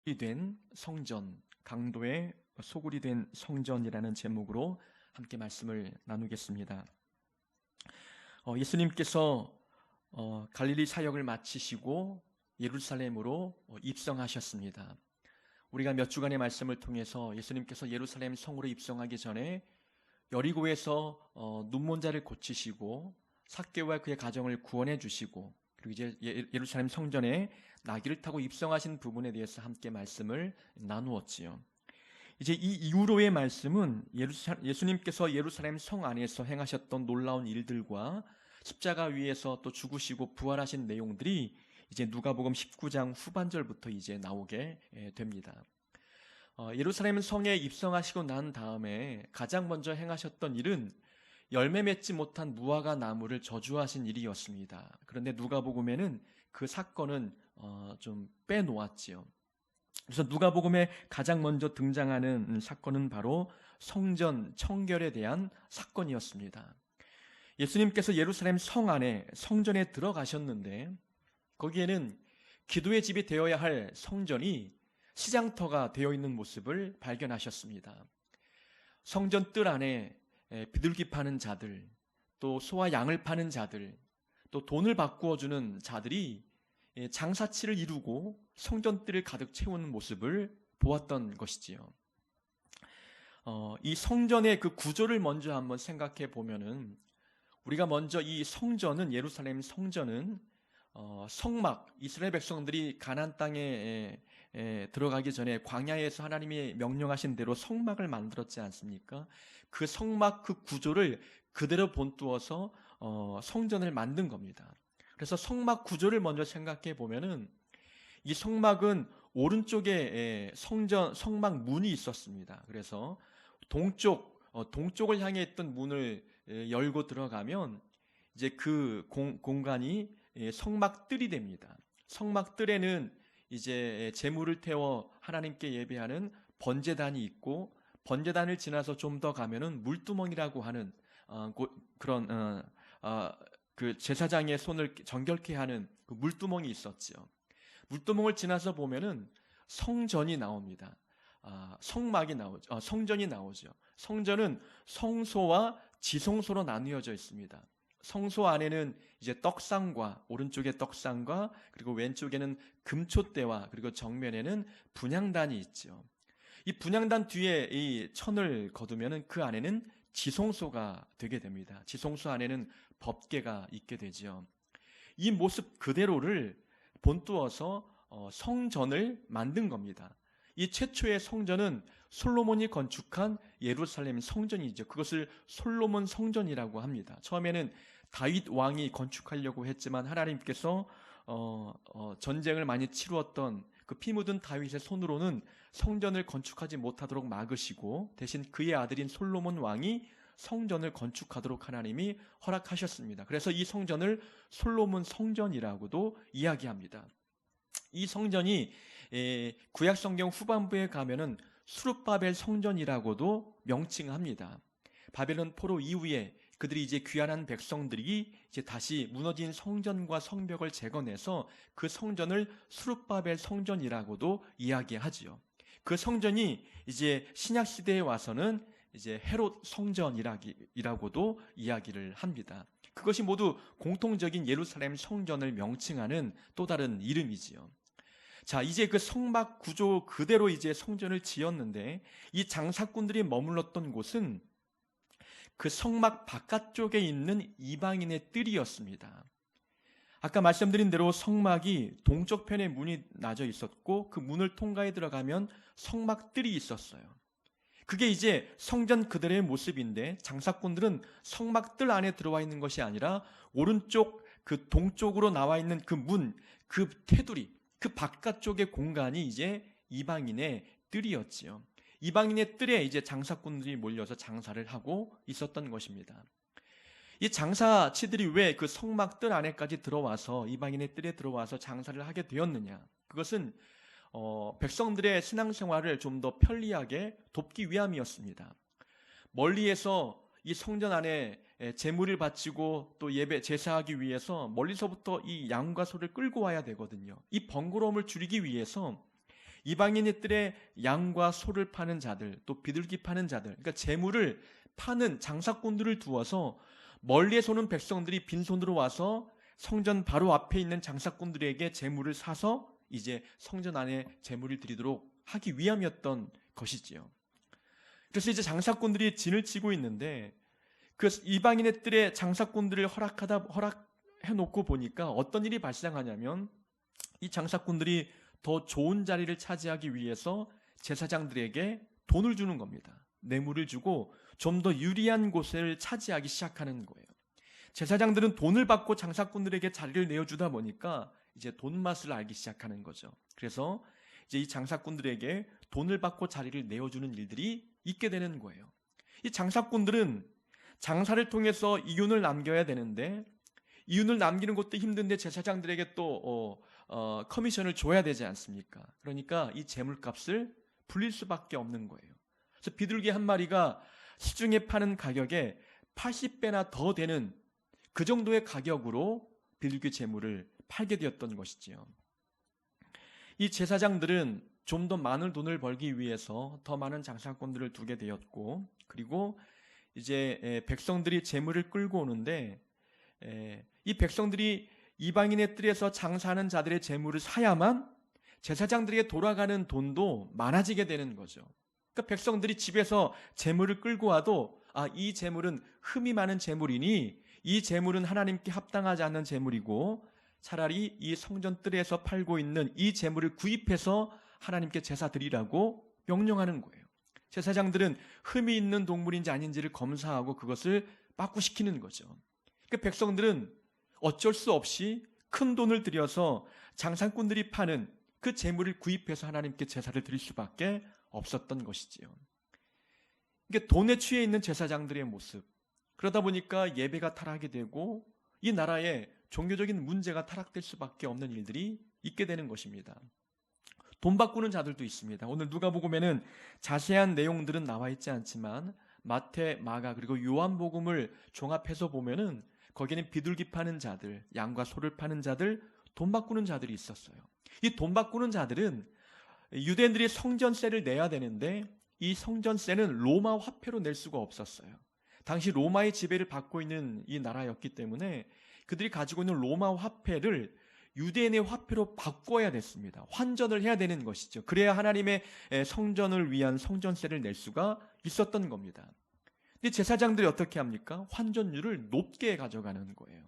된 성전, 강도의 소굴이 된 성전이라는 제목으로 함께 말씀을 나누겠습니다. 예수님께서 갈릴리 사역을 마치시고 예루살렘으로 입성하셨습니다. 우리가 몇 주간의 말씀을 통해서 예수님께서 예루살렘 성으로 입성하기 전에 여리고에서 눈먼 자를 고치시고 삭개와 그의 가정을 구원해 주시고, 그리고 이제 예루살렘 성전에 나귀를 타고 입성하신 부분에 대해서 함께 말씀을 나누었지요. 이제 이 이후로의 말씀은 예수님께서 예루살렘 성 안에서 행하셨던 놀라운 일들과 십자가 위에서 또 죽으시고 부활하신 내용들이 이제 누가복음 19장 후반절부터 이제 나오게 됩니다. 예루살렘 성에 입성하시고 난 다음에 가장 먼저 행하셨던 일은 열매 맺지 못한 무화과 나무를 저주하신 일이었습니다. 그런데 누가복음에는 그 사건은 좀 빼놓았지요. 그래서 누가복음에 가장 먼저 등장하는 사건은 바로 성전 청결에 대한 사건이었습니다. 예수님께서 예루살렘 성 안에 성전에 들어가셨는데 거기에는 기도의 집이 되어야 할 성전이 시장터가 되어 있는 모습을 발견하셨습니다. 성전 뜰 안에 비둘기 파는 자들, 또 소와 양을 파는 자들, 또 돈을 바꾸어 주는 자들이 장사치를 이루고 성전뜰을 가득 채우는 모습을 보았던 것이지요. 이 성전의 그 구조를 먼저 한번 생각해 보면은, 우리가 먼저 이 성전은, 예루살렘 성전은 성막, 이스라엘 백성들이 가나안 땅에 들어가기 전에 광야에서 하나님이 명령하신 대로 성막을 만들었지 않습니까? 그 성막, 그 구조를 그대로 본두어서 성전을 만든 겁니다. 그래서 성막 구조를 먼저 생각해 보면은, 이 성막은 오른쪽에 성막 문이 있었습니다. 그래서 동쪽을 향해 있던 문을 열고 들어가면 이제 그 공간이 성막 뜰이 됩니다. 성막 뜰에는 이제 제물을 태워 하나님께 예배하는 번제단이 있고, 번제단을 지나서 좀 더 가면은 물두멍이라고 하는 그런 그 제사장의 손을 정결케 하는 그 물두멍이 있었지요. 물두멍을 지나서 보면은 성전이 나옵니다. 성막이 나오죠. 성전이 나오죠. 성전은 성소와 지성소로 나뉘어져 있습니다. 성소 안에는 이제 떡상과, 오른쪽에 떡상과, 그리고 왼쪽에는 금촛대와, 그리고 정면에는 분향단이 있죠. 이 분향단 뒤에 이 천을 거두면은 그 안에는 지성소가 되게 됩니다. 지성소 안에는 법궤가 있게 되지요. 이 모습 그대로를 본두어서 성전을 만든 겁니다. 이 최초의 성전은 솔로몬이 건축한 예루살렘 성전이죠. 그것을 솔로몬 성전이라고 합니다. 처음에는 다윗 왕이 건축하려고 했지만 하나님께서 전쟁을 많이 치루었던 그 피 묻은 다윗의 손으로는 성전을 건축하지 못하도록 막으시고, 대신 그의 아들인 솔로몬 왕이 성전을 건축하도록 하나님이 허락하셨습니다. 그래서 이 성전을 솔로몬 성전이라고도 이야기합니다. 이 성전이 구약 성경 후반부에 가면은 수룹바벨 성전이라고도 명칭합니다. 바벨론 포로 이후에 그들이 이제 귀환한 백성들이 이제 다시 무너진 성전과 성벽을 재건해서 그 성전을 수룹바벨 성전이라고도 이야기하지요. 그 성전이 이제 신약 시대에 와서는 이제 헤롯 성전이라고도 이야기를 합니다. 그것이 모두 공통적인 예루살렘 성전을 명칭하는 또 다른 이름이지요. 자, 이제 그 성막 구조 그대로 이제 성전을 지었는데, 이 장사꾼들이 머물렀던 곳은 그 성막 바깥쪽에 있는 이방인의 뜰이었습니다. 아까 말씀드린 대로 성막이 동쪽 편에 문이 나져 있었고, 그 문을 통과해 들어가면 성막 뜰이 있었어요. 그게 이제 성전 그대로의 모습인데, 장사꾼들은 성막 뜰 안에 들어와 있는 것이 아니라 오른쪽 그 동쪽으로 나와 있는 그 문, 그 테두리, 그 바깥쪽의 공간이 이제 이방인의 뜰이었지요. 이방인의 뜰에 이제 장사꾼들이 몰려서 장사를 하고 있었던 것입니다. 이 장사치들이 왜 그 성막 뜰 안에까지 들어와서, 이방인의 뜰에 들어와서 장사를 하게 되었느냐? 그것은 백성들의 신앙생활을 좀 더 편리하게 돕기 위함이었습니다. 멀리에서 이 성전 안에 제물을 바치고 또 예배 제사하기 위해서 멀리서부터 이 양과 소를 끌고 와야 되거든요. 이 번거로움을 줄이기 위해서 이방인의 뜰에 양과 소를 파는 자들, 또 비둘기 파는 자들, 그러니까 재물을 파는 장사꾼들을 두어서 멀리에서 오는 백성들이 빈손으로 와서 성전 바로 앞에 있는 장사꾼들에게 재물을 사서 이제 성전 안에 재물을 드리도록 하기 위함이었던 것이지요. 그래서 이제 장사꾼들이 진을 치고 있는데 그 이방인의 뜰에 장사꾼들을 허락해 놓고 보니까 어떤 일이 발생하냐면 이 장사꾼들이 더 좋은 자리를 차지하기 위해서 제사장들에게 돈을 주는 겁니다. 뇌물을 주고 좀 더 유리한 곳을 차지하기 시작하는 거예요. 제사장들은 돈을 받고 장사꾼들에게 자리를 내어주다 보니까 이제 돈 맛을 알기 시작하는 거죠. 그래서 이제 이 장사꾼들에게 돈을 받고 자리를 내어주는 일들이 있게 되는 거예요. 이 장사꾼들은 장사를 통해서 이윤을 남겨야 되는데 이윤을 남기는 것도 힘든데 제사장들에게 또 커미션을 줘야 되지 않습니까? 그러니까 이 재물값을 불릴 수밖에 없는 거예요. 그래서 비둘기 한 마리가 시중에 파는 가격에 80배나 더 되는 그 정도의 가격으로 비둘기 재물을 팔게 되었던 것이지요. 이 제사장들은 좀 더 많은 돈을 벌기 위해서 더 많은 장사꾼들을 두게 되었고, 그리고 이제 백성들이 재물을 끌고 오는데 이 백성들이 이방인의 뜰에서 장사하는 자들의 재물을 사야만 제사장들에게 돌아가는 돈도 많아지게 되는 거죠. 그러니까 백성들이 집에서 재물을 끌고 와도 이 재물은 흠이 많은 재물이니 이 재물은 하나님께 합당하지 않는 재물이고 차라리 이 성전 뜰에서 팔고 있는 이 재물을 구입해서 하나님께 제사 드리라고 명령하는 거예요. 제사장들은 흠이 있는 동물인지 아닌지를 검사하고 그것을 빠꾸시키는 거죠. 그러니까 백성들은 어쩔 수 없이 큰 돈을 들여서 장사꾼들이 파는 그 재물을 구입해서 하나님께 제사를 드릴 수밖에 없었던 것이지요. 이게 돈에 취해 있는 제사장들의 모습, 그러다 보니까 예배가 타락하게 되고 이 나라에 종교적인 문제가 타락될 수밖에 없는 일들이 있게 되는 것입니다. 돈 바꾸는 자들도 있습니다. 오늘 누가복음에는 자세한 내용들은 나와 있지 않지만 마태, 마가 그리고 요한복음을 종합해서 보면은 거기에는 비둘기 파는 자들, 양과 소를 파는 자들, 돈 바꾸는 자들이 있었어요. 이 돈 바꾸는 자들은 유대인들이 성전세를 내야 되는데 이 성전세는 로마 화폐로 낼 수가 없었어요. 당시 로마의 지배를 받고 있는 이 나라였기 때문에 그들이 가지고 있는 로마 화폐를 유대인의 화폐로 바꿔야 됐습니다. 환전을 해야 되는 것이죠. 그래야 하나님의 성전을 위한 성전세를 낼 수가 있었던 겁니다. 근데 제사장들이 어떻게 합니까? 환전율을 높게 가져가는 거예요.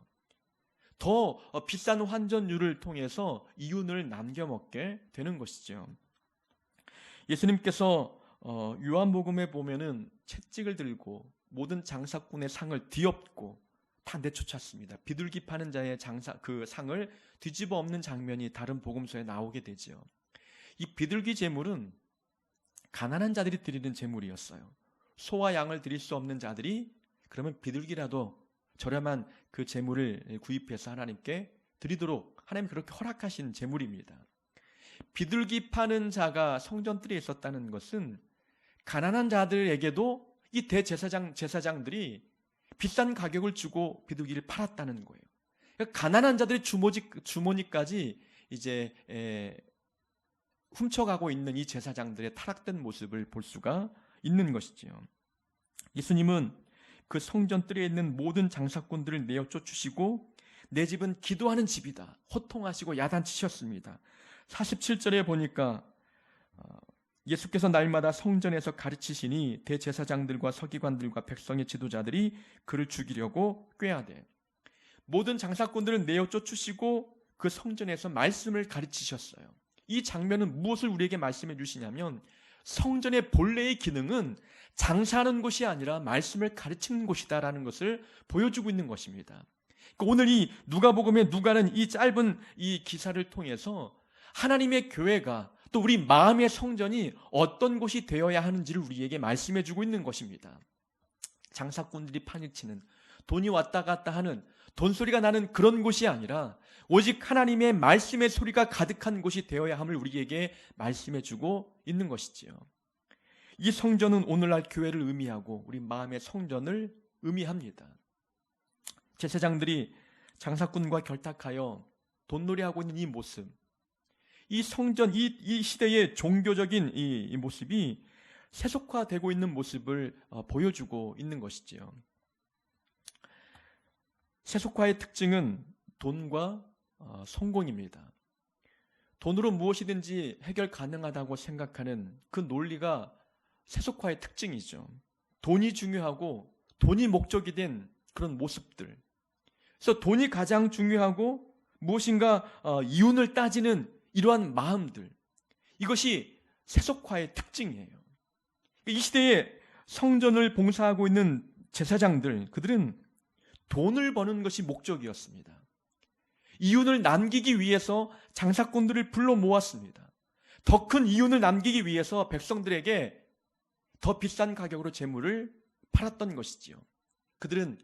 더 비싼 환전율을 통해서 이윤을 남겨먹게 되는 것이죠. 예수님께서 요한복음에 보면은 채찍을 들고 모든 장사꾼의 상을 뒤엎고 다 내쫓았습니다. 비둘기 파는 자의 그 상을 뒤집어 엎는 장면이 다른 복음서에 나오게 되죠. 이 비둘기 제물은 가난한 자들이 드리는 제물이었어요. 소와 양을 드릴 수 없는 자들이 그러면 비둘기라도 저렴한 그 제물을 구입해서 하나님께 드리도록 하나님이 그렇게 허락하신 제물입니다. 비둘기 파는 자가 성전뜰에 있었다는 것은 가난한 자들에게도 이 제사장들이 비싼 가격을 주고 비둘기를 팔았다는 거예요. 그러니까 가난한 자들의 주머니까지 이제 훔쳐가고 있는 이 제사장들의 타락된 모습을 볼 수가 있는 것이지요. 예수님은 그 성전뜰에 있는 모든 장사꾼들을 내어 쫓으시고 내 집은 기도하는 집이다 호통하시고 야단치셨습니다. 47절에 보니까 예수께서 날마다 성전에서 가르치시니 대제사장들과 서기관들과 백성의 지도자들이 그를 죽이려고 꾀하되 모든 장사꾼들을 내어 쫓으시고 그 성전에서 말씀을 가르치셨어요. 이 장면은 무엇을 우리에게 말씀해 주시냐면 성전의 본래의 기능은 장사하는 곳이 아니라 말씀을 가르치는 곳이다라는 것을 보여주고 있는 것입니다. 그러니까 오늘 이 누가복음의 누가는 이 짧은 이 기사를 통해서 하나님의 교회가 또 우리 마음의 성전이 어떤 곳이 되어야 하는지를 우리에게 말씀해 주고 있는 것입니다. 장사꾼들이 판일치는 돈이 왔다 갔다 하는 돈소리가 나는 그런 곳이 아니라 오직 하나님의 말씀의 소리가 가득한 곳이 되어야 함을 우리에게 말씀해 주고 있는 것이지요. 이 성전은 오늘날 교회를 의미하고 우리 마음의 성전을 의미합니다. 제사장들이 장사꾼과 결탁하여 돈놀이하고 있는 이 모습, 이 성전, 이 시대의 종교적인 이 모습이 세속화되고 있는 모습을 보여주고 있는 것이지요. 세속화의 특징은 돈과 성공입니다. 돈으로 무엇이든지 해결 가능하다고 생각하는 그 논리가 세속화의 특징이죠. 돈이 중요하고 돈이 목적이 된 그런 모습들. 그래서 돈이 가장 중요하고 무엇인가 이윤을 따지는 이러한 마음들. 이것이 세속화의 특징이에요. 이 시대에 성전을 봉사하고 있는 제사장들, 그들은 돈을 버는 것이 목적이었습니다. 이윤을 남기기 위해서 장사꾼들을 불러 모았습니다. 더 큰 이윤을 남기기 위해서 백성들에게 더 비싼 가격으로 재물을 팔았던 것이지요. 그들은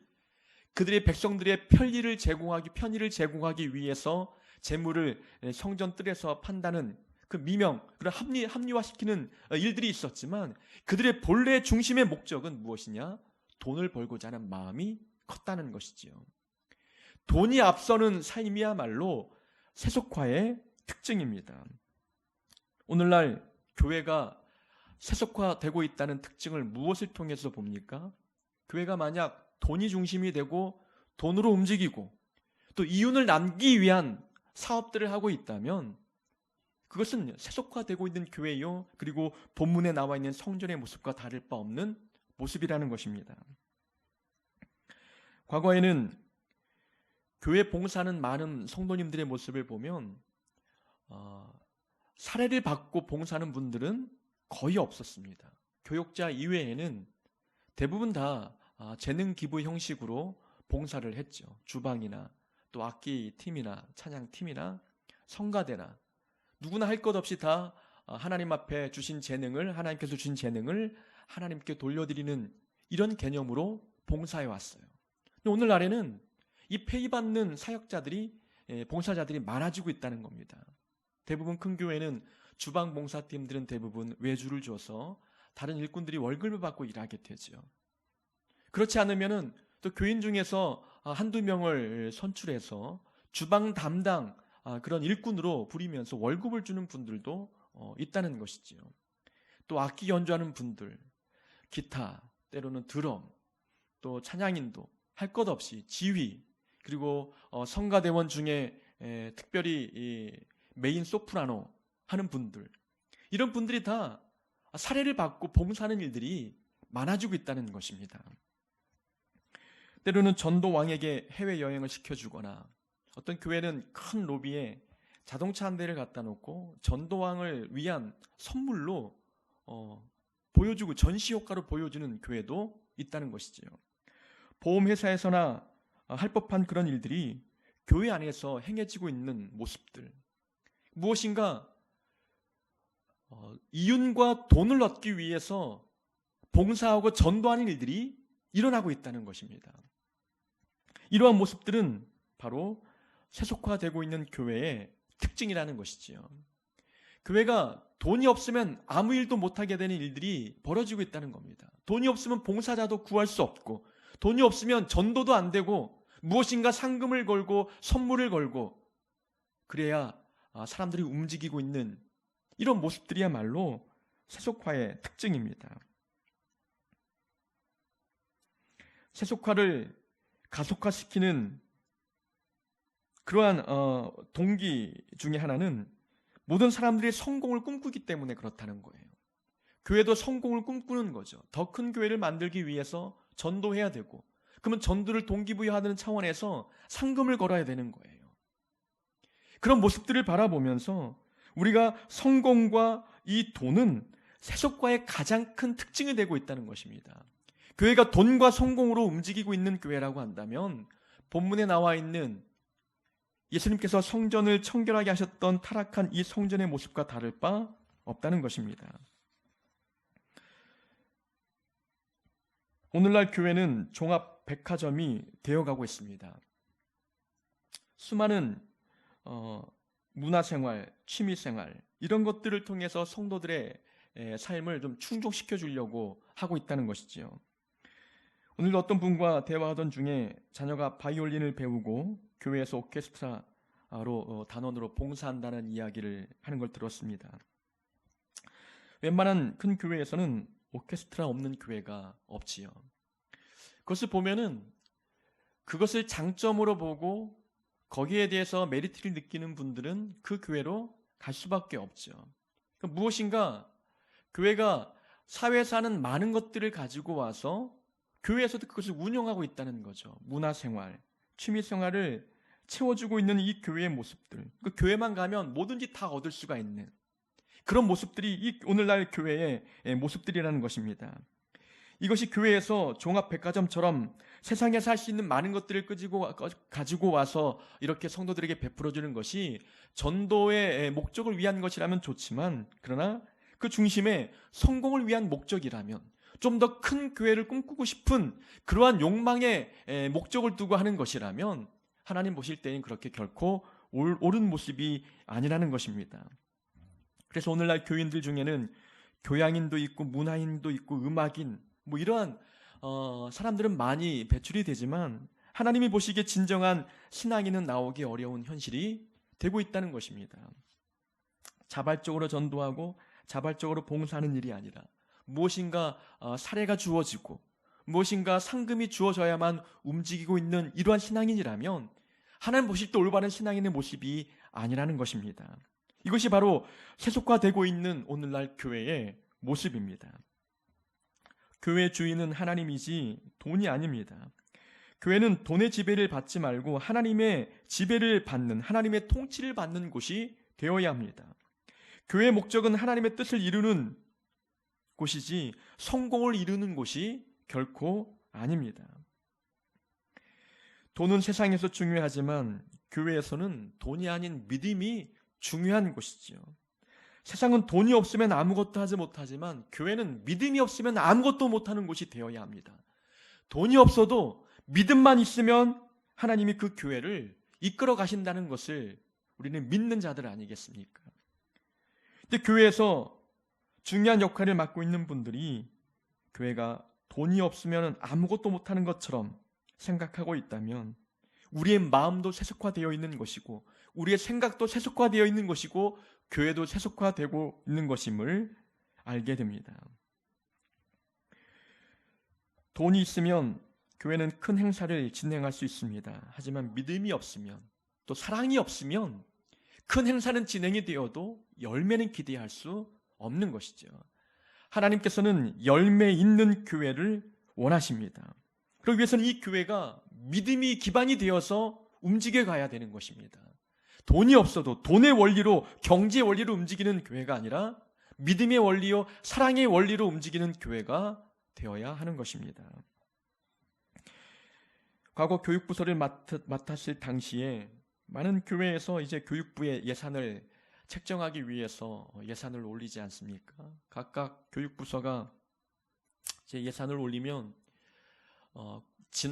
그들의 백성들의 편의를 제공하기 위해서 재물을 성전 뜰에서 판다는 그 미명, 그런 합리화시키는 일들이 있었지만 그들의 본래 중심의 목적은 무엇이냐? 돈을 벌고자 하는 마음이 컸다는 것이지요. 돈이 앞서는 삶이야말로 세속화의 특징입니다. 오늘날 교회가 세속화되고 있다는 특징을 무엇을 통해서 봅니까? 교회가 만약 돈이 중심이 되고 돈으로 움직이고 또 이윤을 남기기 위한 사업들을 하고 있다면 그것은 세속화되고 있는 교회요. 그리고 본문에 나와 있는 성전의 모습과 다를 바 없는 모습이라는 것입니다. 과거에는 교회 봉사하는 많은 성도님들의 모습을 보면 사례를 받고 봉사하는 분들은 거의 없었습니다. 교역자 이외에는 대부분 다 재능 기부 형식으로 봉사를 했죠. 주방이나 또 악기 팀이나 찬양 팀이나 성가대나 누구나 할 것 없이 다 하나님 앞에 주신 재능을, 하나님께서 주신 재능을 하나님께 돌려드리는 이런 개념으로 봉사해 왔어요. 근데 오늘날에는 이 페이받는 사역자들이, 봉사자들이 많아지고 있다는 겁니다. 대부분 큰 교회는 주방 봉사팀들은 대부분 외주를 줘서 다른 일꾼들이 월급을 받고 일하게 되죠. 그렇지 않으면은 또 교인 중에서 한두 명을 선출해서 주방 담당 그런 일꾼으로 부리면서 월급을 주는 분들도 있다는 것이지요. 또 악기 연주하는 분들, 기타, 때로는 드럼, 또 찬양인도 할 것 없이 지휘, 그리고 성가대원 중에 특별히 이 메인 소프라노 하는 분들, 이런 분들이 다 사례를 받고 봉사하는 일들이 많아지고 있다는 것입니다. 때로는 전도왕에게 해외여행을 시켜주거나 어떤 교회는 큰 로비에 자동차 한 대를 갖다 놓고 전도왕을 위한 선물로 보여주고 전시 효과로 보여주는 교회도 있다는 것이지요. 보험회사에서나 할 법한 그런 일들이 교회 안에서 행해지고 있는 모습들, 무엇인가 이윤과 돈을 얻기 위해서 봉사하고 전도하는 일들이 일어나고 있다는 것입니다. 이러한 모습들은 바로 세속화되고 있는 교회의 특징이라는 것이지요. 교회가 돈이 없으면 아무 일도 못하게 되는 일들이 벌어지고 있다는 겁니다. 돈이 없으면 봉사자도 구할 수 없고, 돈이 없으면 전도도 안 되고, 무엇인가 상금을 걸고 선물을 걸고 그래야 사람들이 움직이고 있는 이런 모습들이야말로 세속화의 특징입니다. 세속화를 가속화시키는 그러한 동기 중에 하나는 모든 사람들이 성공을 꿈꾸기 때문에 그렇다는 거예요. 교회도 성공을 꿈꾸는 거죠. 더 큰 교회를 만들기 위해서 전도해야 되고, 그러면 전도를 동기부여하는 차원에서 상금을 걸어야 되는 거예요. 그런 모습들을 바라보면서 우리가 성공과 이 돈은 세속화의 가장 큰 특징이 되고 있다는 것입니다. 교회가 돈과 성공으로 움직이고 있는 교회라고 한다면 본문에 나와 있는 예수님께서 성전을 청결하게 하셨던 타락한 이 성전의 모습과 다를 바 없다는 것입니다. 오늘날 교회는 종합 백화점이 되어가고 있습니다. 수많은 문화생활, 취미생활 이런 것들을 통해서 성도들의 삶을 좀 충족시켜 주려고 하고 있다는 것이지요. 오늘도 어떤 분과 대화하던 중에 자녀가 바이올린을 배우고 교회에서 오케스트라 단원으로 봉사한다는 이야기를 하는 걸 들었습니다. 웬만한 큰 교회에서는 오케스트라 없는 교회가 없지요. 그것을 보면은 그것을 장점으로 보고 거기에 대해서 메리트를 느끼는 분들은 그 교회로 갈 수밖에 없죠. 그러니까 무엇인가 교회가 사회에서 하는 많은 것들을 가지고 와서 교회에서도 그것을 운영하고 있다는 거죠. 문화생활, 취미생활을 채워주고 있는 이 교회의 모습들, 그 교회만 가면 뭐든지 다 얻을 수가 있는 그런 모습들이 이 오늘날 교회의 모습들이라는 것입니다. 이것이 교회에서 종합백화점처럼 세상에서 할 수 있는 많은 것들을 가지고 와서 이렇게 성도들에게 베풀어주는 것이 전도의 목적을 위한 것이라면 좋지만, 그러나 그 중심에 성공을 위한 목적이라면, 좀 더 큰 교회를 꿈꾸고 싶은 그러한 욕망의 목적을 두고 하는 것이라면 하나님 보실 때는 그렇게 결코 옳은 모습이 아니라는 것입니다. 그래서 오늘날 교인들 중에는 교양인도 있고 문화인도 있고 음악인 이러한 사람들은 많이 배출이 되지만 하나님이 보시기에 진정한 신앙인은 나오기 어려운 현실이 되고 있다는 것입니다. 자발적으로 전도하고 자발적으로 봉사하는 일이 아니라 무엇인가 사례가 주어지고 무엇인가 상금이 주어져야만 움직이고 있는 이러한 신앙인이라면 하나님 보실 때 올바른 신앙인의 모습이 아니라는 것입니다. 이것이 바로 세속화되고 있는 오늘날 교회의 모습입니다. 교회 주인은 하나님이지 돈이 아닙니다. 교회는 돈의 지배를 받지 말고 하나님의 지배를 받는, 하나님의 통치를 받는 곳이 되어야 합니다. 교회의 목적은 하나님의 뜻을 이루는 곳이지 성공을 이루는 곳이 결코 아닙니다. 돈은 세상에서 중요하지만 교회에서는 돈이 아닌 믿음이 중요한 곳이지요. 세상은 돈이 없으면 아무것도 하지 못하지만 교회는 믿음이 없으면 아무것도 못하는 곳이 되어야 합니다. 돈이 없어도 믿음만 있으면 하나님이 그 교회를 이끌어 가신다는 것을 우리는 믿는 자들 아니겠습니까? 근데 교회에서 중요한 역할을 맡고 있는 분들이 교회가 돈이 없으면 아무것도 못하는 것처럼 생각하고 있다면 우리의 마음도 세속화되어 있는 것이고 우리의 생각도 세속화되어 있는 것이고 교회도 세속화되고 있는 것임을 알게 됩니다. 돈이 있으면 교회는 큰 행사를 진행할 수 있습니다. 하지만 믿음이 없으면 또 사랑이 없으면 큰 행사는 진행이 되어도 열매는 기대할 수 없는 것이죠. 하나님께서는 열매 있는 교회를 원하십니다. 그러기 위해서는 이 교회가 믿음이 기반이 되어서 움직여 가야 되는 것입니다. 돈이 없어도 돈의 원리로, 경제의 원리로 움직이는 교회가 아니라 믿음의 원리요, 사랑의 원리로 움직이는 교회가 되어야 하는 것입니다. 과거 교육부서를 맡았을 당시에 많은 교회에서 이제 교육부의 예산을 책정하기 위해서 예산을 올리지 않습니까? 각각 교육부서가 이제 예산을 올리면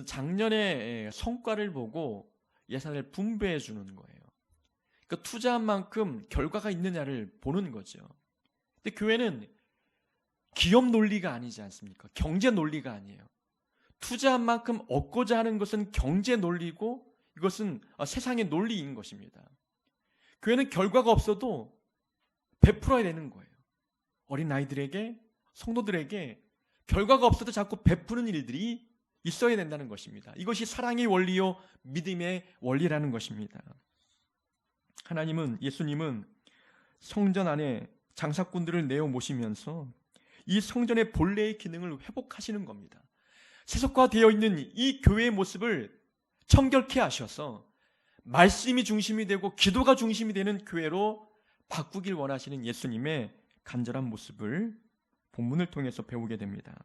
작년의 성과를 보고 예산을 분배해 주는 거예요. 그러니까 투자한 만큼 결과가 있느냐를 보는 거죠. 근데 교회는 기업 논리가 아니지 않습니까? 경제 논리가 아니에요. 투자한 만큼 얻고자 하는 것은 경제 논리고 이것은 세상의 논리인 것입니다. 교회는 결과가 없어도 베풀어야 되는 거예요. 어린아이들에게, 성도들에게 결과가 없어도 자꾸 베푸는 일들이 있어야 된다는 것입니다. 이것이 사랑의 원리요, 믿음의 원리라는 것입니다. 하나님은, 예수님은 성전 안에 장사꾼들을 내어 모시면서 이 성전의 본래의 기능을 회복하시는 겁니다. 세속화되어 있는 이 교회의 모습을 청결케 하셔서 말씀이 중심이 되고 기도가 중심이 되는 교회로 바꾸길 원하시는 예수님의 간절한 모습을 본문을 통해서 배우게 됩니다.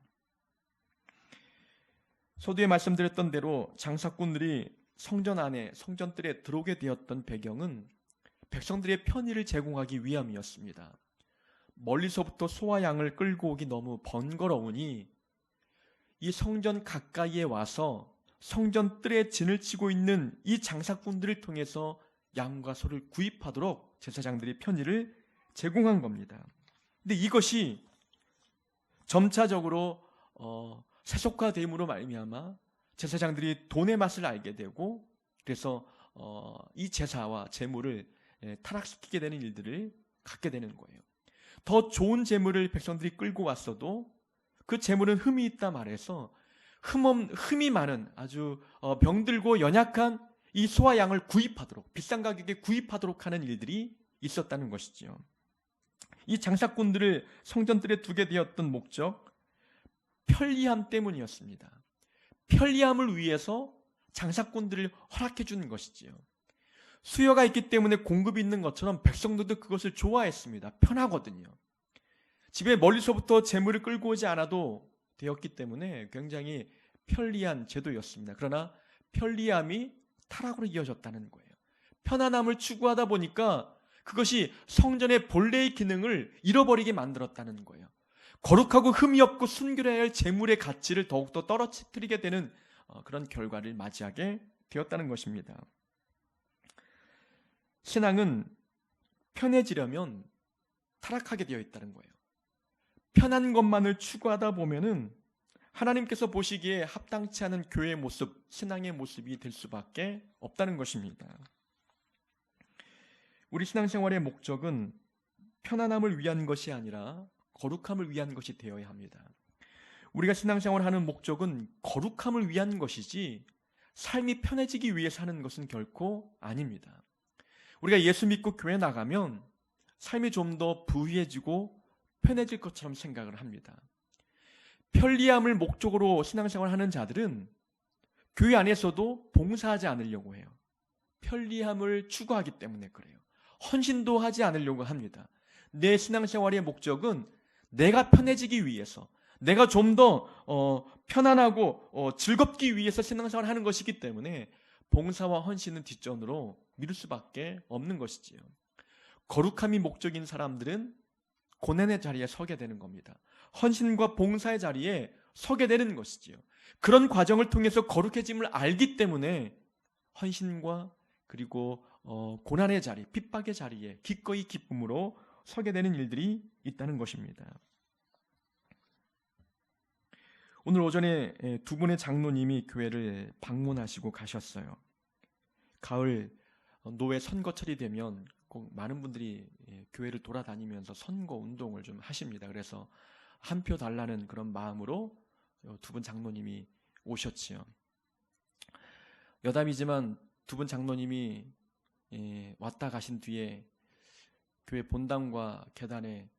서두에 말씀드렸던 대로 장사꾼들이 성전 안에, 성전뜰에 들어오게 되었던 배경은 백성들의 편의를 제공하기 위함이었습니다. 멀리서부터 소와 양을 끌고 오기 너무 번거로우니 이 성전 가까이에 와서 성전 뜰에 진을 치고 있는 이 장사꾼들을 통해서 양과 소를 구입하도록 제사장들이 편의를 제공한 겁니다. 근데 이것이 점차적으로 세속화됨으로 말미암아 제사장들이 돈의 맛을 알게 되고 그래서 이 제사와 제물을 타락시키게 되는 일들을 갖게 되는 거예요. 더 좋은 제물을 백성들이 끌고 왔어도 그 제물은 흠이 있다 말해서 흠이 많은 아주 병들고 연약한 이 소와 양을 구입하도록, 비싼 가격에 구입하도록 하는 일들이 있었다는 것이지요. 이 장사꾼들을 성전들에 두게 되었던 목적, 편리함 때문이었습니다. 편리함을 위해서 장사꾼들을 허락해 주는 것이지요. 수요가 있기 때문에 공급이 있는 것처럼 백성들도 그것을 좋아했습니다. 편하거든요. 집에 멀리서부터 재물을 끌고 오지 않아도 되었기 때문에 굉장히 편리한 제도였습니다. 그러나 편리함이 타락으로 이어졌다는 거예요. 편안함을 추구하다 보니까 그것이 성전의 본래의 기능을 잃어버리게 만들었다는 거예요. 거룩하고 흠이 없고 순결해야 할 재물의 가치를 더욱더 떨어뜨리게 되는 그런 결과를 맞이하게 되었다는 것입니다. 신앙은 편해지려면 타락하게 되어 있다는 거예요. 편한 것만을 추구하다 보면은 하나님께서 보시기에 합당치 않은 교회의 모습, 신앙의 모습이 될 수밖에 없다는 것입니다. 우리 신앙생활의 목적은 편안함을 위한 것이 아니라 거룩함을 위한 것이 되어야 합니다. 우리가 신앙생활을 하는 목적은 거룩함을 위한 것이지 삶이 편해지기 위해서 하는 것은 결코 아닙니다. 우리가 예수 믿고 교회 나가면 삶이 좀 더 부유해지고 편해질 것처럼 생각을 합니다. 편리함을 목적으로 신앙생활을 하는 자들은 교회 안에서도 봉사하지 않으려고 해요. 편리함을 추구하기 때문에 그래요. 헌신도 하지 않으려고 합니다. 내 신앙생활의 목적은 내가 편해지기 위해서, 내가 좀 더 편안하고 즐겁기 위해서 신앙생활을 하는 것이기 때문에 봉사와 헌신은 뒷전으로 미룰 수밖에 없는 것이지요. 거룩함이 목적인 사람들은 고난의 자리에 서게 되는 겁니다. 헌신과 봉사의 자리에 서게 되는 것이지요. 그런 과정을 통해서 거룩해짐을 알기 때문에 헌신과 그리고 고난의 자리, 핍박의 자리에 기꺼이 기쁨으로 서게 되는 일들이 있다는 것입니다. 오늘 오전에 두 분의 장로님이 교회를 방문하시고 가셨어요. 가을 노회 선거철이 되면 꼭 많은 분들이 교회를 돌아다니면서 선거 운동을 좀 하십니다. 그래서 한 표 달라는 그런 마음으로 두 분 장로님이 오셨지요. 여담이지만 두 분 장로님이 왔다 가신 뒤에 교회 본당과 계단에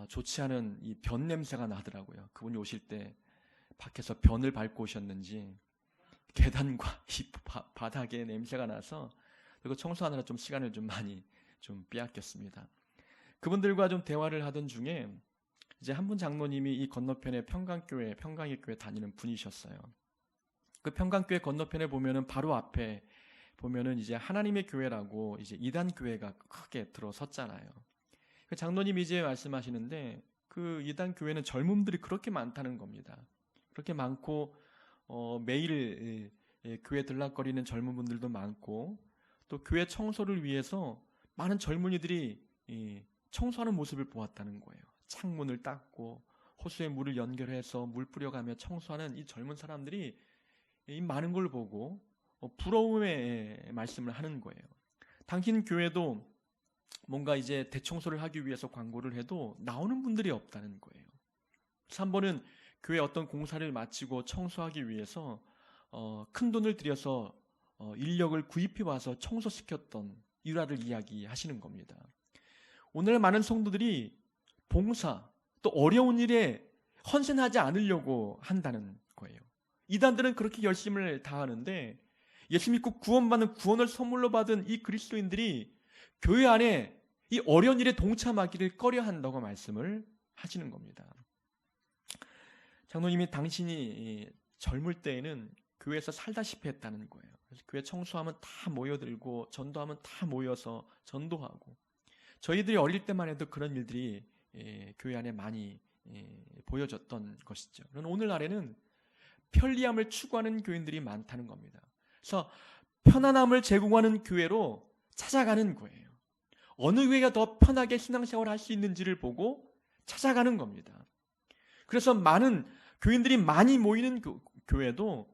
좋지 않은 이 변 냄새가 나더라고요. 그분이 오실 때 밖에서 변을 밟고 오셨는지 계단과 이 바닥에 냄새가 나서 그리고 청소하느라 좀 시간을 좀 많이 좀 빼앗겼습니다. 그분들과 좀 대화를 하던 중에 이제 한 분 장로님이 이 건너편에 평강의 교회 다니는 분이셨어요. 그 평강교회 건너편에 보면은 바로 앞에 보면은 이제 하나님의 교회라고 이제 이단 교회가 크게 들어섰잖아요. 그 장로님이 이제 말씀하시는데 그 이단 교회는 젊은들이 그렇게 많다는 겁니다. 그렇게 많고 매일 교회 들락거리는 젊은 분들도 많고 또 교회 청소를 위해서 많은 젊은이들이 청소하는 모습을 보았다는 거예요. 창문을 닦고 호수에 물을 연결해서 물 뿌려가며 청소하는 이 젊은 사람들이 이 많은 걸 보고 부러움의 말씀을 하는 거예요. 당신 교회도 뭔가 이제 대청소를 하기 위해서 광고를 해도 나오는 분들이 없다는 거예요. 그래서 한 번은 교회 어떤 공사를 마치고 청소하기 위해서 큰 돈을 들여서 인력을 구입해 와서 청소시켰던 일화를 이야기하시는 겁니다. 오늘 많은 성도들이 봉사 또 어려운 일에 헌신하지 않으려고 한다는 거예요. 이단들은 그렇게 열심을 다하는데 예수 믿고 구원받는 구원을 선물로 받은 이 그리스도인들이 교회 안에 이 어려운 일에 동참하기를 꺼려한다고 말씀을 하시는 겁니다. 장로님이 당신이 젊을 때에는 교회에서 살다시피 했다는 거예요. 그래서 교회 청소하면 다 모여들고 전도하면 다 모여서 전도하고 저희들이 어릴 때만 해도 그런 일들이 교회 안에 많이 보여졌던 것이죠. 그러나 오늘날에는 편리함을 추구하는 교인들이 많다는 겁니다. 그래서 편안함을 제공하는 교회로 찾아가는 거예요. 어느 교회가 더 편하게 신앙생활을 할 수 있는지를 보고 찾아가는 겁니다. 그래서 많은 교인들이 많이 모이는 교회도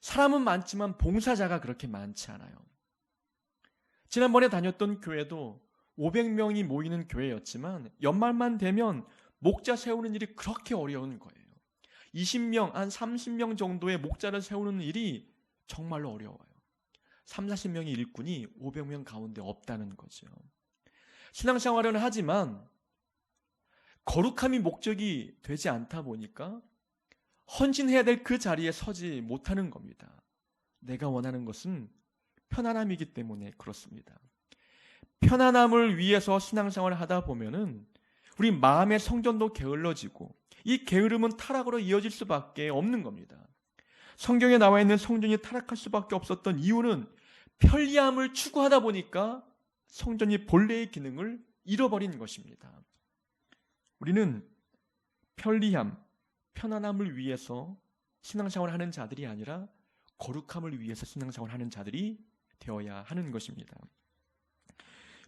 사람은 많지만 봉사자가 그렇게 많지 않아요. 지난번에 다녔던 교회도 500명이 모이는 교회였지만 연말만 되면 목자 세우는 일이 그렇게 어려운 거예요. 20명, 한 30명 정도의 목자를 세우는 일이 정말로 어려워요. 3, 40명의 일꾼이 500명 가운데 없다는 거죠. 신앙생활은 하지만 거룩함이 목적이 되지 않다 보니까 헌신해야 될 그 자리에 서지 못하는 겁니다. 내가 원하는 것은 편안함이기 때문에 그렇습니다. 편안함을 위해서 신앙생활을 하다 보면은 우리 마음의 성전도 게을러지고 이 게으름은 타락으로 이어질 수밖에 없는 겁니다. 성경에 나와 있는 성전이 타락할 수밖에 없었던 이유는 편리함을 추구하다 보니까 성전이 본래의 기능을 잃어버린 것입니다. 우리는 편리함, 편안함을 위해서 신앙생활을 하는 자들이 아니라 거룩함을 위해서 신앙생활을 하는 자들이 되어야 하는 것입니다.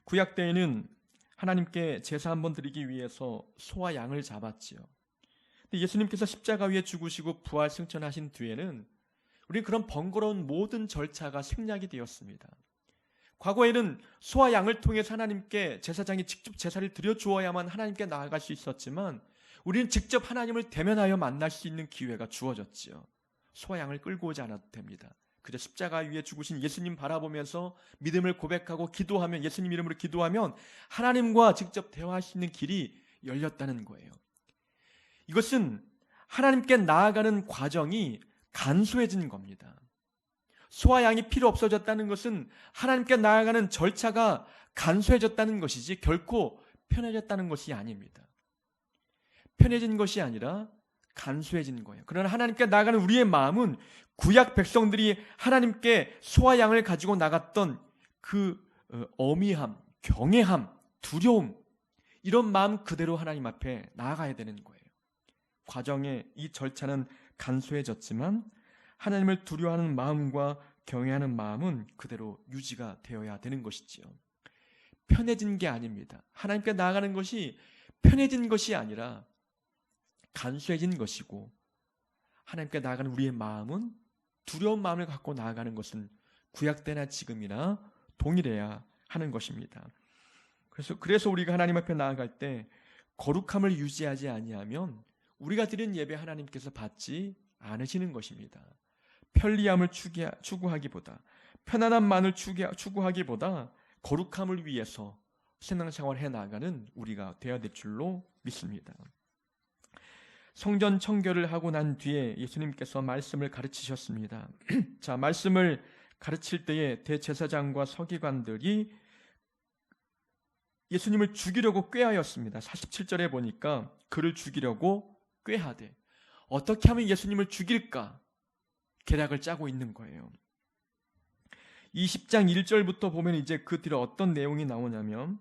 구약 때에는 하나님께 제사 한번 드리기 위해서 소와 양을 잡았지요. 근데 예수님께서 십자가 위에 죽으시고 부활 승천하신 뒤에는 우리 그런 번거로운 모든 절차가 생략이 되었습니다. 과거에는 소와 양을 통해서 하나님께 제사장이 직접 제사를 드려 주어야만 하나님께 나아갈 수 있었지만 우리는 직접 하나님을 대면하여 만날 수 있는 기회가 주어졌지요. 소와 양을 끌고 오지 않아도 됩니다. 그저 십자가 위에 죽으신 예수님 바라보면서 믿음을 고백하고 기도하면, 예수님 이름으로 기도하면 하나님과 직접 대화할 수 있는 길이 열렸다는 거예요. 이것은 하나님께 나아가는 과정이 간소해진 겁니다. 소와 양이 필요 없어졌다는 것은 하나님께 나아가는 절차가 간소해졌다는 것이지 결코 편해졌다는 것이 아닙니다. 편해진 것이 아니라 간소해진 거예요. 그러나 하나님께 나아가는 우리의 마음은 구약 백성들이 하나님께 소와 양을 가지고 나갔던 그 어미함, 경외함, 두려움, 이런 마음 그대로 하나님 앞에 나아가야 되는 거예요. 과정에 이 절차는 간소해졌지만 하나님을 두려워하는 마음과 경외하는 마음은 그대로 유지가 되어야 되는 것이지요. 편해진 게 아닙니다. 하나님께 나아가는 것이 편해진 것이 아니라 간소해진 것이고, 하나님께 나아가는 우리의 마음은, 두려운 마음을 갖고 나아가는 것은 구약 때나 지금이나 동일해야 하는 것입니다. 그래서 우리가 하나님 앞에 나아갈 때 거룩함을 유지하지 아니하면 우리가 드린 예배 하나님께서 받지 않으시는 것입니다. 편리함을 추구하기보다, 편안함만을 추구하기보다 거룩함을 위해서 신앙생활을 해나가는 우리가 되어야 될 줄로 믿습니다. 성전 청결을 하고 난 뒤에 예수님께서 말씀을 가르치셨습니다. 자, 말씀을 가르칠 때에 대제사장과 서기관들이 예수님을 죽이려고 꾀하였습니다. 47절에 보니까 그를 죽이려고 꾀하되, 어떻게 하면 예수님을 죽일까 계략을 짜고 있는 거예요. 20장 1절부터 보면 이제 그 뒤로 어떤 내용이 나오냐면,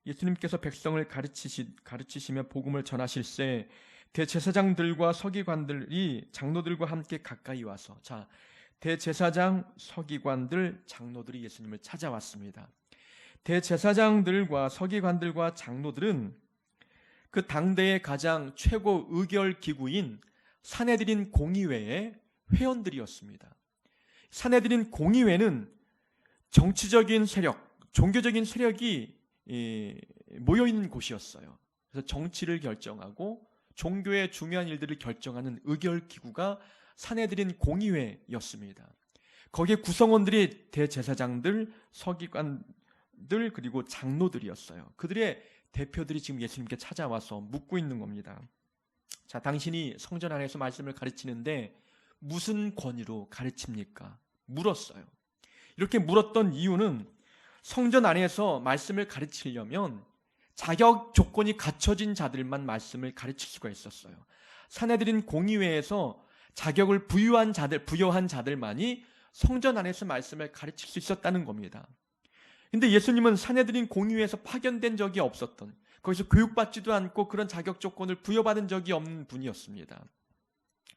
예수님께서 백성을 가르치시며 복음을 전하실새 대제사장들과 서기관들이 장로들과 함께 가까이 와서, 자, 대제사장, 서기관들, 장로들이 예수님을 찾아왔습니다. 대제사장들과 서기관들과 장로들은 그 당대의 가장 최고 의결 기구인 산헤드린 공의회의 회원들이었습니다. 산헤드린 공의회는 정치적인 세력, 종교적인 세력이 모여있는 곳이었어요. 그래서 정치를 결정하고 종교의 중요한 일들을 결정하는 의결 기구가 산헤드린 공의회였습니다. 거기에 구성원들이 대제사장들, 서기관들, 그리고 장로들이었어요. 그들의 대표들이 지금 예수님께 찾아와서 묻고 있는 겁니다. 자, 당신이 성전 안에서 말씀을 가르치는데 무슨 권위로 가르칩니까? 물었어요. 이렇게 물었던 이유는 성전 안에서 말씀을 가르치려면 자격 조건이 갖춰진 자들만 말씀을 가르칠 수가 있었어요. 산헤드린 공의회에서 자격을 부여한 자들만이 성전 안에서 말씀을 가르칠 수 있었다는 겁니다. 근데 예수님은 산헤드린 공의회에서 파견된 적이 없었던, 거기서 교육받지도 않고 그런 자격 조건을 부여받은 적이 없는 분이었습니다.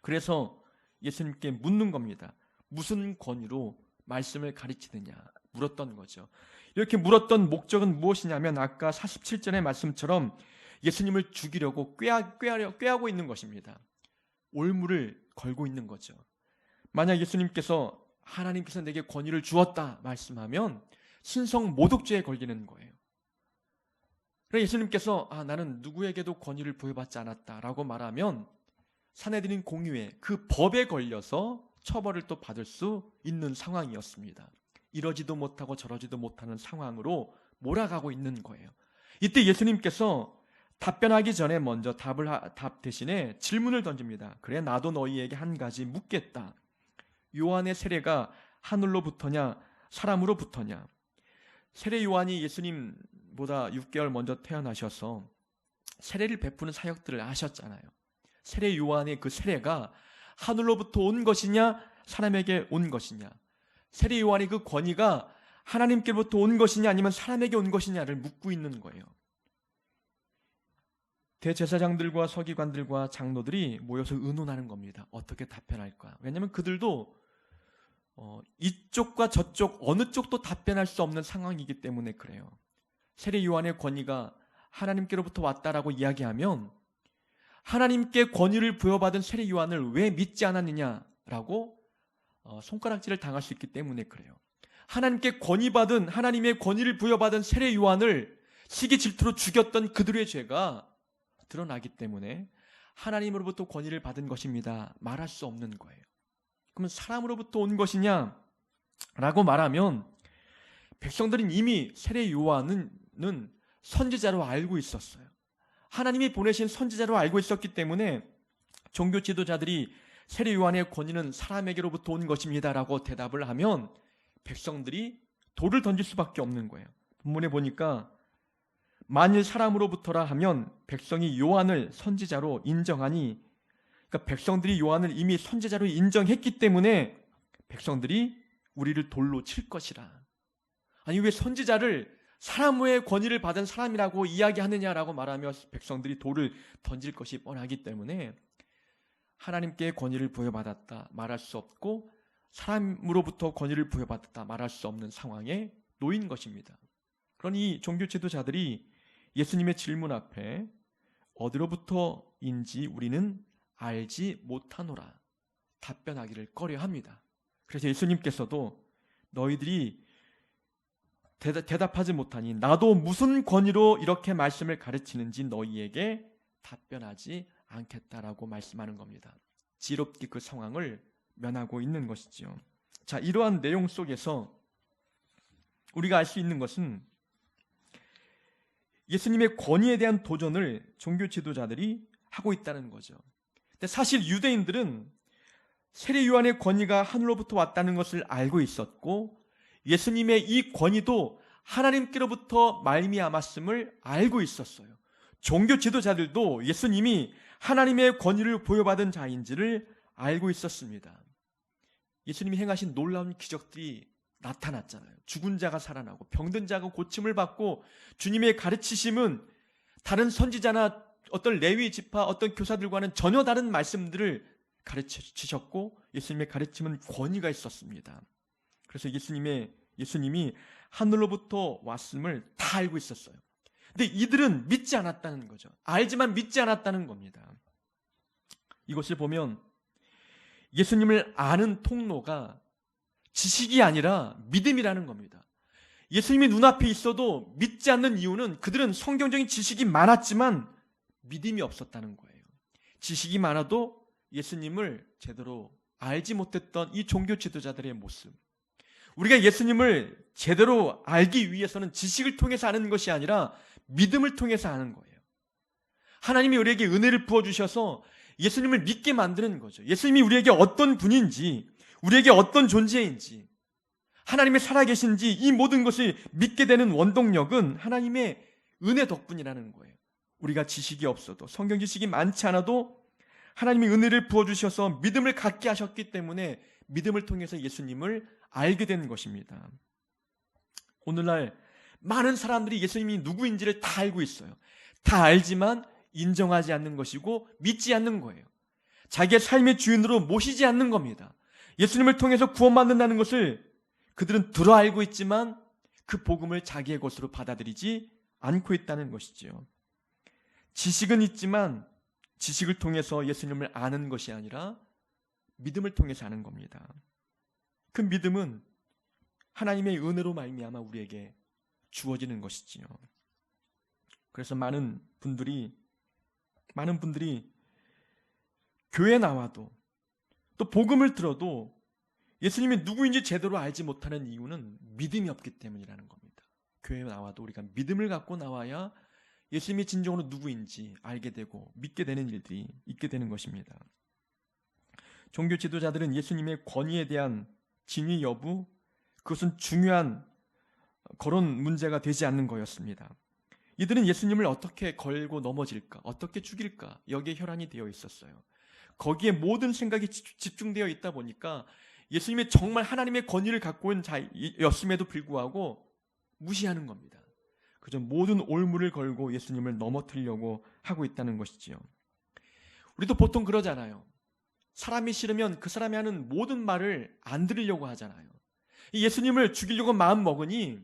그래서 예수님께 묻는 겁니다. 무슨 권위로 말씀을 가르치느냐 물었던 거죠. 이렇게 물었던 목적은 무엇이냐면 아까 47절의 말씀처럼 예수님을 죽이려고 꾀하고 있는 것입니다. 올무를 걸고 있는 거죠. 만약 예수님께서 하나님께서 내게 권위를 주었다 말씀하면 신성 모독죄에 걸리는 거예요. 그래서 예수님께서 나는 누구에게도 권위를 부여받지 않았다라고 말하면 산헤드린 공의회 그 법에 걸려서 처벌을 또 받을 수 있는 상황이었습니다. 이러지도 못하고 저러지도 못하는 상황으로 몰아가고 있는 거예요. 이때 예수님께서 답변하기 전에 먼저 답 대신에 질문을 던집니다. 그래, 나도 너희에게 한 가지 묻겠다. 요한의 세례가 하늘로부터냐 사람으로부터냐? 세례 요한이 예수님보다 6개월 먼저 태어나셔서 세례를 베푸는 사역들을 하셨잖아요. 세례 요한의 그 세례가 하늘로부터 온 것이냐 사람에게 온 것이냐, 세례 요한의 그 권위가 하나님께로부터 온 것이냐 아니면 사람에게 온 것이냐를 묻고 있는 거예요. 대제사장들과 서기관들과 장로들이 모여서 의논하는 겁니다. 어떻게 답변할까? 왜냐하면 그들도 이쪽과 저쪽 어느 쪽도 답변할 수 없는 상황이기 때문에 그래요. 세례 요한의 권위가 하나님께로부터 왔다라고 이야기하면 하나님께 권위를 부여받은 세례 요한을 왜 믿지 않았느냐라고 손가락질을 당할 수 있기 때문에 그래요. 하나님께 권위받은, 하나님의 권위를 부여받은 세례 요한을 시기 질투로 죽였던 그들의 죄가 드러나기 때문에 하나님으로부터 권위를 받은 것입니다 말할 수 없는 거예요. 그러면 사람으로부터 온 것이냐 라고 말하면 백성들은 이미 세례 요한은 선지자로 알고 있었어요. 하나님이 보내신 선지자로 알고 있었기 때문에 종교 지도자들이 세례 요한의 권위는 사람에게로부터 온 것입니다 라고 대답을 하면 백성들이 돌을 던질 수밖에 없는 거예요. 본문에 보니까 만일 사람으로부터라 하면 백성이 요한을 선지자로 인정하니, 그러니까 백성들이 요한을 이미 선지자로 인정했기 때문에 백성들이 우리를 돌로 칠 것이라. 아니 왜 선지자를 사람의 권위를 받은 사람이라고 이야기하느냐라고 말하며 백성들이 돌을 던질 것이 뻔하기 때문에 하나님께 권위를 부여받았다 말할 수 없고 사람으로부터 권위를 부여받았다 말할 수 없는 상황에 놓인 것입니다. 그러니 종교 지도자들이 예수님의 질문 앞에 어디로부터인지 우리는 알지 못하노라 답변하기를 꺼려합니다. 그래서 예수님께서도 너희들이 대답하지 못하니 나도 무슨 권위로 이렇게 말씀을 가르치는지 너희에게 답변하지 않겠다라고 말씀하는 겁니다. 지혜롭게 그 상황을 면하고 있는 것이죠. 자, 이러한 내용 속에서 우리가 알 수 있는 것은 예수님의 권위에 대한 도전을 종교 지도자들이 하고 있다는 거죠. 근데 사실 유대인들은 세례 요한의 권위가 하늘로부터 왔다는 것을 알고 있었고 예수님의 이 권위도 하나님께로부터 말미암았음을 알고 있었어요. 종교 지도자들도 예수님이 하나님의 권위를 부여받은 자인지를 알고 있었습니다. 예수님이 행하신 놀라운 기적들이 나타났잖아요. 죽은 자가 살아나고 병든 자가 고침을 받고 주님의 가르치심은 다른 선지자나 어떤 레위 지파 어떤 교사들과는 전혀 다른 말씀들을 가르치셨고 예수님의 가르침은 권위가 있었습니다. 그래서 예수님이 하늘로부터 왔음을 다 알고 있었어요. 근데 이들은 믿지 않았다는 거죠. 알지만 믿지 않았다는 겁니다. 이것을 보면 예수님을 아는 통로가 지식이 아니라 믿음이라는 겁니다. 예수님이 눈앞에 있어도 믿지 않는 이유는 그들은 성경적인 지식이 많았지만 믿음이 없었다는 거예요. 지식이 많아도 예수님을 제대로 알지 못했던 이 종교 지도자들의 모습. 우리가 예수님을 제대로 알기 위해서는 지식을 통해서 아는 것이 아니라 믿음을 통해서 아는 거예요. 하나님이 우리에게 은혜를 부어주셔서 예수님을 믿게 만드는 거죠. 예수님이 우리에게 어떤 분인지, 우리에게 어떤 존재인지, 하나님의 살아계신지 이 모든 것을 믿게 되는 원동력은 하나님의 은혜 덕분이라는 거예요. 우리가 지식이 없어도, 성경 지식이 많지 않아도 하나님이 은혜를 부어주셔서 믿음을 갖게 하셨기 때문에 믿음을 통해서 예수님을 알게 된 것입니다. 오늘날 많은 사람들이 예수님이 누구인지를 다 알고 있어요. 다 알지만 인정하지 않는 것이고 믿지 않는 거예요. 자기의 삶의 주인으로 모시지 않는 겁니다. 예수님을 통해서 구원받는다는 것을 그들은 들어 알고 있지만 그 복음을 자기의 것으로 받아들이지 않고 있다는 것이죠. 지식은 있지만 지식을 통해서 예수님을 아는 것이 아니라 믿음을 통해서 아는 겁니다. 그 믿음은 하나님의 은혜로 말미암아 우리에게 주어지는 것이지요. 그래서 많은 분들이 교회에 나와도 또 복음을 들어도 예수님이 누구인지 제대로 알지 못하는 이유는 믿음이 없기 때문이라는 겁니다. 교회에 나와도 우리가 믿음을 갖고 나와야 예수님이 진정으로 누구인지 알게 되고 믿게 되는 일들이 있게 되는 것입니다. 종교 지도자들은 예수님의 권위에 대한 진위 여부, 그것은 중요한 거론 문제가 되지 않는 거였습니다. 이들은 예수님을 어떻게 걸고 넘어질까, 어떻게 죽일까, 여기에 혈안이 되어 있었어요. 거기에 모든 생각이 집중되어 있다 보니까 예수님이 정말 하나님의 권위를 갖고 온 자였음에도 불구하고 무시하는 겁니다. 그저 모든 올무를 걸고 예수님을 넘어뜨리려고 하고 있다는 것이지요. 우리도 보통 그러잖아요. 사람이 싫으면 그 사람이 하는 모든 말을 안 들으려고 하잖아요. 예수님을 죽이려고 마음 먹으니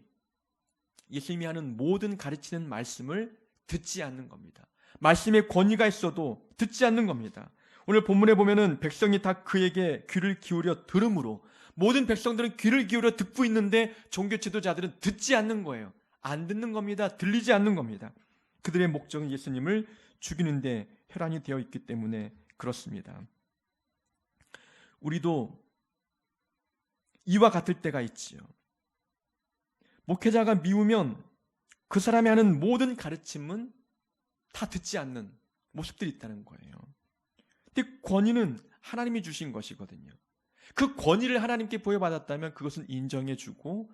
예수님이 하는 모든 가르치는 말씀을 듣지 않는 겁니다. 말씀에 권위가 있어도 듣지 않는 겁니다. 오늘 본문에 보면은 백성이 다 그에게 귀를 기울여 들음으로, 모든 백성들은 귀를 기울여 듣고 있는데 종교 지도자들은 듣지 않는 거예요. 안 듣는 겁니다. 들리지 않는 겁니다. 그들의 목적은 예수님을 죽이는데 혈안이 되어 있기 때문에 그렇습니다. 우리도 이와 같을 때가 있지요. 목회자가 미우면 그 사람이 하는 모든 가르침은 다 듣지 않는 모습들이 있다는 거예요. 근데 권위는 하나님이 주신 것이거든요. 그 권위를 하나님께 부여받았다면 그것은 인정해주고,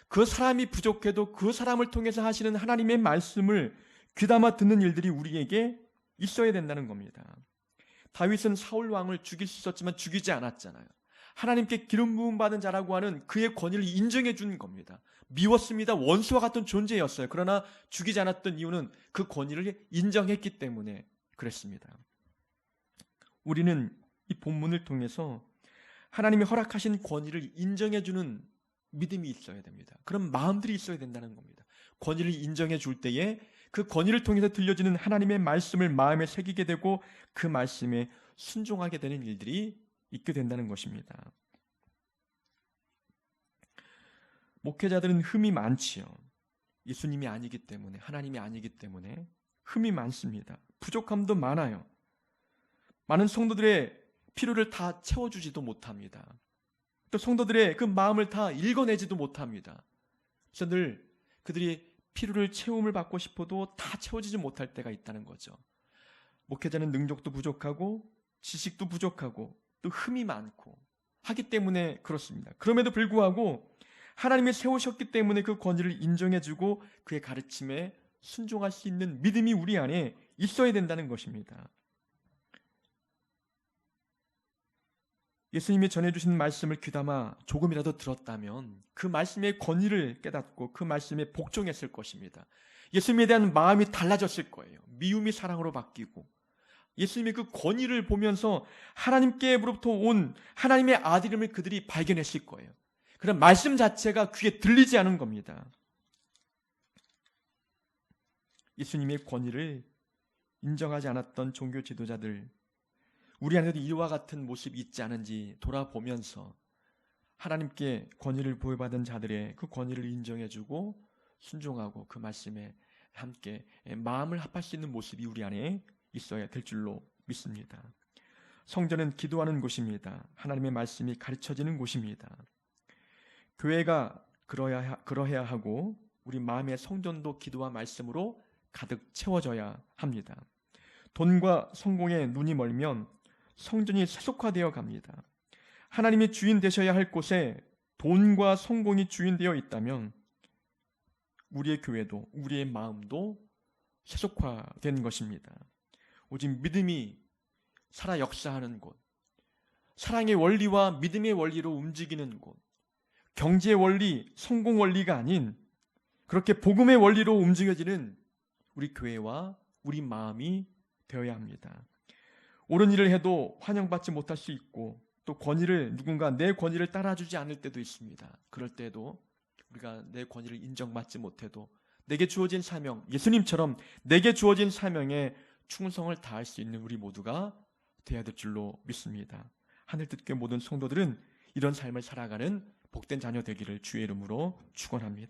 그 사람이 부족해도 그 사람을 통해서 하시는 하나님의 말씀을 귀담아 듣는 일들이 우리에게 있어야 된다는 겁니다. 다윗은 사울 왕을 죽일 수 있었지만 죽이지 않았잖아요. 하나님께 기름 부음 받은 자라고 하는 그의 권위를 인정해 준 겁니다. 미웠습니다. 원수와 같은 존재였어요. 그러나 죽이지 않았던 이유는 그 권위를 인정했기 때문에 그랬습니다. 우리는 이 본문을 통해서 하나님이 허락하신 권위를 인정해 주는 믿음이 있어야 됩니다. 그런 마음들이 있어야 된다는 겁니다. 권위를 인정해 줄 때에 그 권위를 통해서 들려지는 하나님의 말씀을 마음에 새기게 되고 그 말씀에 순종하게 되는 일들이 있게 된다는 것입니다. 목회자들은 흠이 많지요. 예수님이 아니기 때문에, 하나님이 아니기 때문에 흠이 많습니다. 부족함도 많아요. 많은 성도들의 필요를 다 채워주지도 못합니다. 또 성도들의 그 마음을 다 읽어내지도 못합니다. 그래서 늘 그들이 필요를 채움을 받고 싶어도 다 채워지지 못할 때가 있다는 거죠. 목회자는 능력도 부족하고 지식도 부족하고 또 흠이 많고 하기 때문에 그렇습니다. 그럼에도 불구하고 하나님이 세우셨기 때문에 그 권위를 인정해주고 그의 가르침에 순종할 수 있는 믿음이 우리 안에 있어야 된다는 것입니다. 예수님이 전해주신 말씀을 귀담아 조금이라도 들었다면 그 말씀의 권위를 깨닫고 그 말씀에 복종했을 것입니다. 예수님에 대한 마음이 달라졌을 거예요. 미움이 사랑으로 바뀌고 예수님의 그 권위를 보면서 하나님께로부터 온 하나님의 아들임을 그들이 발견했을 거예요. 그런 말씀 자체가 귀에 들리지 않은 겁니다. 예수님의 권위를 인정하지 않았던 종교 지도자들, 우리 안에도 이와 같은 모습이 있지 않은지 돌아보면서 하나님께 권위를 부여받은 자들의 그 권위를 인정해주고 순종하고 그 말씀에 함께 마음을 합할 수 있는 모습이 우리 안에 있어야 될 줄로 믿습니다. 성전은 기도하는 곳입니다. 하나님의 말씀이 가르쳐지는 곳입니다. 교회가 그러해야 하고 우리 마음의 성전도 기도와 말씀으로 가득 채워져야 합니다. 돈과 성공에 눈이 멀면 성전이 세속화되어 갑니다. 하나님이 주인 되셔야 할 곳에 돈과 성공이 주인되어 있다면 우리의 교회도 우리의 마음도 세속화된 것입니다. 오직 믿음이 살아 역사하는 곳, 사랑의 원리와 믿음의 원리로 움직이는 곳, 경제의 원리, 성공 원리가 아닌 그렇게 복음의 원리로 움직여지는 우리 교회와 우리 마음이 되어야 합니다. 옳은 일을 해도 환영받지 못할 수 있고 또 권위를 누군가 내 권위를 따라주지 않을 때도 있습니다. 그럴 때도 우리가 내 권위를 인정받지 못해도 내게 주어진 사명, 예수님처럼 내게 주어진 사명에 충성을 다할 수 있는 우리 모두가 되어야 될 줄로 믿습니다. 하늘뜻교회 모든 성도들은 이런 삶을 살아가는 복된 자녀 되기를 주의 이름으로 축원합니다.